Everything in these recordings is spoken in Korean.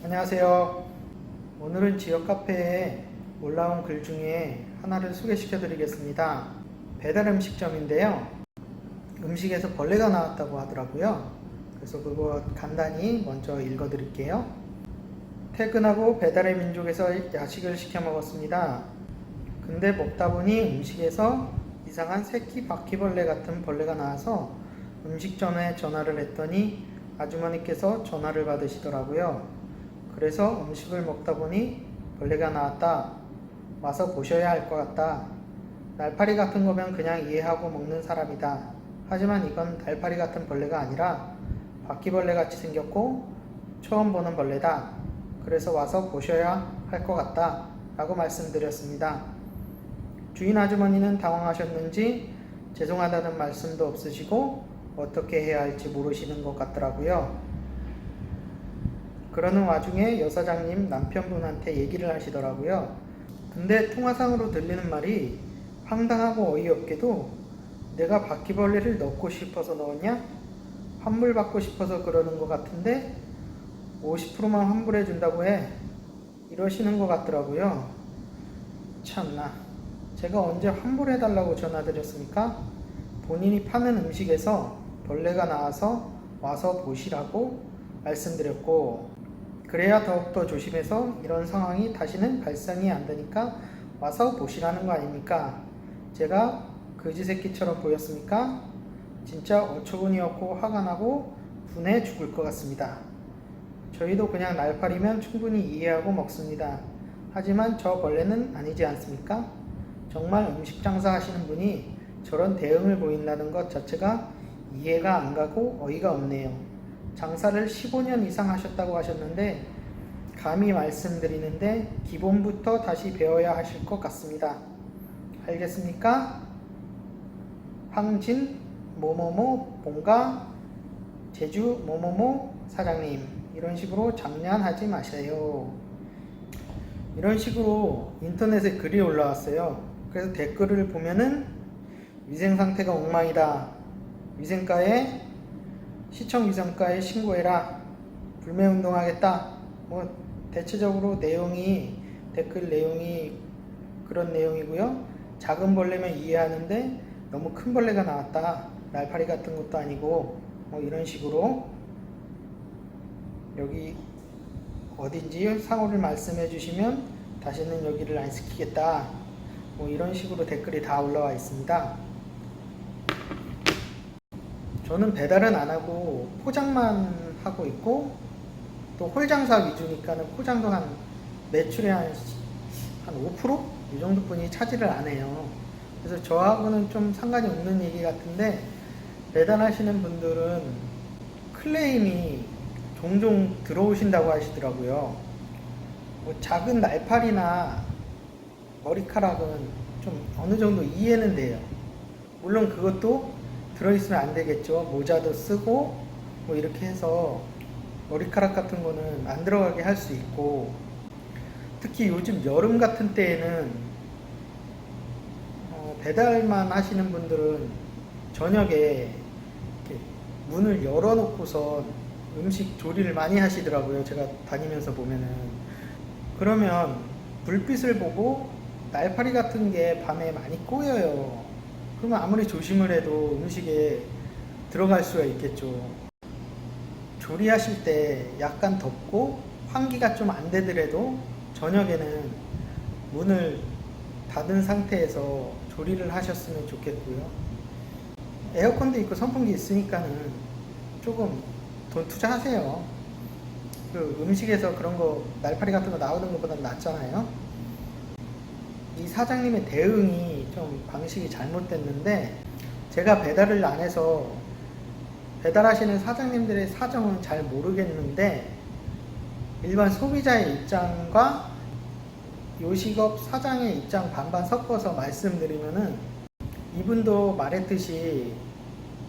안녕하세요. 오늘은 지역 카페에 올라온 글 중에 하나를 소개시켜 드리겠습니다. 배달 음식점인데요. 음식에서 벌레가 나왔다고 하더라고요. 그래서 그거 간단히 먼저 읽어 드릴게요. 퇴근하고 배달의 민족에서 야식을 시켜 먹었습니다. 근데 먹다 보니 음식에서 이상한 새끼 바퀴벌레 같은 벌레가 나와서 음식점에 전화를 했더니 아주머니께서 전화를 받으시더라고요. 그래서 음식을 먹다 보니 벌레가 나왔다. 와서 보셔야 할 것 같다. 날파리 같은 거면 그냥 이해하고 먹는 사람이다. 하지만 이건 날파리 같은 벌레가 아니라 바퀴벌레 같이 생겼고 처음 보는 벌레다. 그래서 와서 보셔야 할 것 같다. 라고 말씀드렸습니다. 주인 아주머니는 당황하셨는지 죄송하다는 말씀도 없으시고 어떻게 해야 할지 모르시는 것 같더라고요. 그러는 와중에 여사장님 남편분한테 얘기를 하시더라고요. 근데 통화상으로 들리는 말이 황당하고 어이없게도 내가 바퀴벌레를 넣고 싶어서 넣었냐? 환불 받고 싶어서 그러는 것 같은데 50%만 환불해 준다고 해. 이러시는 것 같더라고요. 참나. 제가 언제 환불해 달라고 전화드렸습니까? 본인이 파는 음식에서 벌레가 나와서 와서 보시라고 말씀드렸고, 그래야 더욱더 조심해서 이런 상황이 다시는 발생이 안 되니까 와서 보시라는 거 아닙니까? 제가 거지 새끼처럼 보였습니까? 진짜 어처구니없고 화가 나고 분해 죽을 것 같습니다. 저희도 그냥 날파리면 충분히 이해하고 먹습니다. 하지만 저 벌레는 아니지 않습니까? 정말 음식 장사 하시는 분이 저런 대응을 보인다는 것 자체가 이해가 안 가고 어이가 없네요. 장사를 15년 이상 하셨다고 하셨는데 감히 말씀드리는데 기본부터 다시 배워야 하실 것 같습니다. 알겠습니까? 황진 뭐뭐뭐 본가 제주 뭐뭐뭐 사장님, 이런 식으로 장난하지 마세요. 이런 식으로 인터넷에 글이 올라왔어요. 그래서 댓글을 보면은 위생상태가 엉망이다. 위생과에 시청 위생과에 신고해라. 불매운동하겠다. 뭐 대체적으로 댓글 내용이 그런 내용이고요. 작은 벌레면 이해하는데 너무 큰 벌레가 나왔다. 날파리 같은 것도 아니고 뭐 이런 식으로 여기 어딘지 상호를 말씀해 주시면 다시는 여기를 안 시키겠다. 뭐 이런 식으로 댓글이 다 올라와 있습니다. 저는 배달은 안 하고 포장만 하고 있고 또 홀장사 위주니까는 포장도 매출의 한 5%? 이 정도뿐이 차지를 안 해요. 그래서 저하고는 좀 상관이 없는 얘기 같은데 배달하시는 분들은 클레임이 종종 들어오신다고 하시더라고요. 뭐 작은 날파리나 머리카락은 좀 어느 정도 이해는 돼요. 물론 그것도 들어있으면 안 되겠죠. 모자도 쓰고 뭐 이렇게 해서 머리카락 같은 거는 안 들어가게 할 수 있고, 특히 요즘 여름 같은 때에는 배달만 하시는 분들은 저녁에 이렇게 문을 열어놓고서 음식 조리를 많이 하시더라고요. 제가 다니면서 보면은. 그러면 불빛을 보고 날파리 같은 게 밤에 많이 꼬여요. 그러면 아무리 조심을 해도 음식에 들어갈 수가 있겠죠. 조리하실 때 약간 덥고 환기가 좀 안 되더라도 저녁에는 문을 닫은 상태에서 조리를 하셨으면 좋겠고요. 에어컨도 있고 선풍기 있으니까는 조금 돈 투자하세요. 그 음식에서 그런 거 날파리 같은 거 나오는 것보다 낫잖아요. 이 사장님의 대응이 좀 방식이 잘못됐는데, 제가 배달을 안 해서 배달하시는 사장님들의 사정은 잘 모르겠는데 일반 소비자의 입장과 요식업 사장의 입장 반반 섞어서 말씀드리면은, 이분도 말했듯이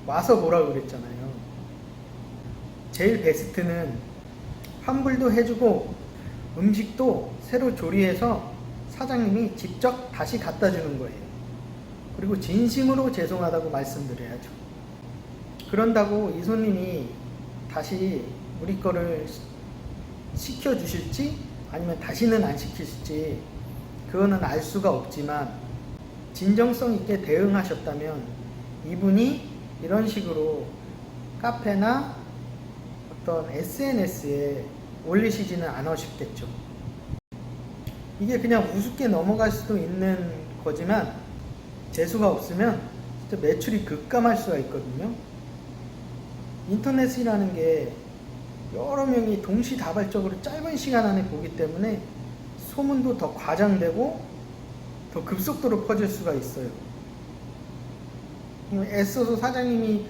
와서 보라고 그랬잖아요. 제일 베스트는 환불도 해주고 음식도 새로 조리해서 사장님이 직접 다시 갖다 주는 거예요. 그리고 진심으로 죄송하다고 말씀드려야죠. 그런다고 이 손님이 다시 우리 거를 시켜주실지 아니면 다시는 안 시키실지 그거는 알 수가 없지만 진정성 있게 대응하셨다면 이분이 이런 식으로 카페나 어떤 SNS에 올리시지는 않으셨겠죠. 이게 그냥 우습게 넘어갈 수도 있는 거지만 재수가 없으면 진짜 매출이 급감할 수가 있거든요. 인터넷이라는 게 여러 명이 동시다발적으로 짧은 시간 안에 보기 때문에 소문도 더 과장되고 더 급속도로 퍼질 수가 있어요. 애써서 사장님이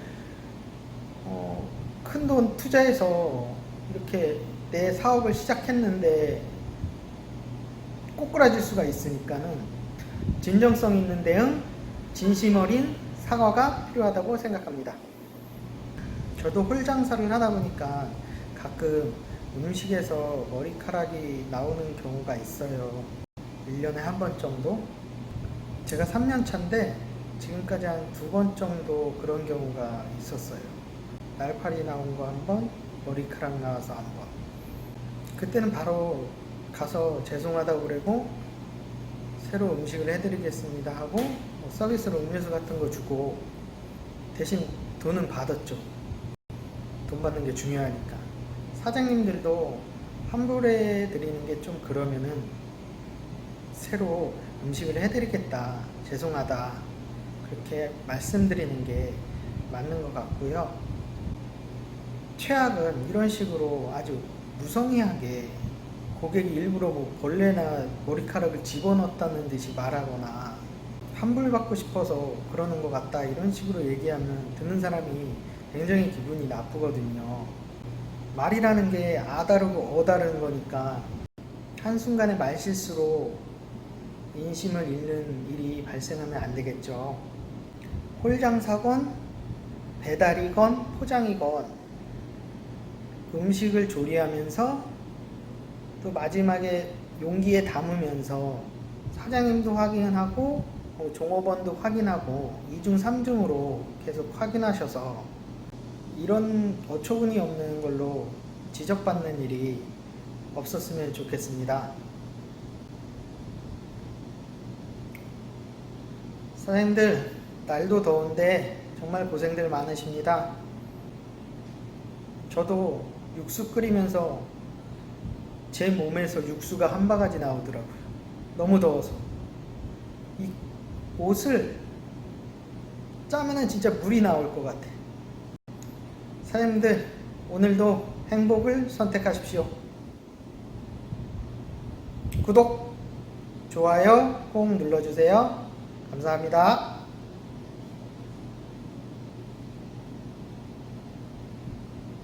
큰 돈 투자해서 이렇게 내 사업을 시작했는데 꼬꾸라질 수가 있으니까는 진정성 있는 대응, 진심 어린 사과가 필요하다고 생각합니다. 저도 홀장사를 하다 보니까 가끔 음식에서 머리카락이 나오는 경우가 있어요. 1년에 한 번 정도? 제가 3년 차인데 지금까지 한 2번 정도 그런 경우가 있었어요. 날파리 나온 거 한 번, 머리카락 나와서 한 번. 그때는 바로 가서 죄송하다고 그러고 새로 음식을 해드리겠습니다 하고 뭐 서비스로 음료수 같은 거 주고 대신 돈은 받았죠. 돈 받는 게 중요하니까. 사장님들도 환불해 드리는 게 좀 그러면은 새로 음식을 해드리겠다, 죄송하다 그렇게 말씀드리는 게 맞는 것 같고요. 최악은 이런 식으로 아주 무성의하게 고객이 일부러 뭐 벌레나 머리카락을 집어넣었다는 듯이 말하거나 환불받고 싶어서 그러는 것 같다 이런 식으로 얘기하면 듣는 사람이 굉장히 기분이 나쁘거든요. 말이라는 게 아다르고 어다른 거니까 한순간의 말실수로 인심을 잃는 일이 발생하면 안 되겠죠. 홀장사건, 배달이건 포장이건 음식을 조리하면서 또 마지막에 용기에 담으면서 사장님도 확인하고 종업원도 확인하고 2중 3중으로 계속 확인하셔서 이런 어처구니 없는 걸로 지적받는 일이 없었으면 좋겠습니다. 사장님들 날도 더운데 정말 고생들 많으십니다. 저도 육수 끓이면서 제 몸에서 육수가 한 바가지 나오더라고요. 너무 더워서. 이 옷을 짜면은 진짜 물이 나올 것 같아. 사장님들 오늘도 행복을 선택하십시오. 구독, 좋아요 꼭 눌러주세요. 감사합니다.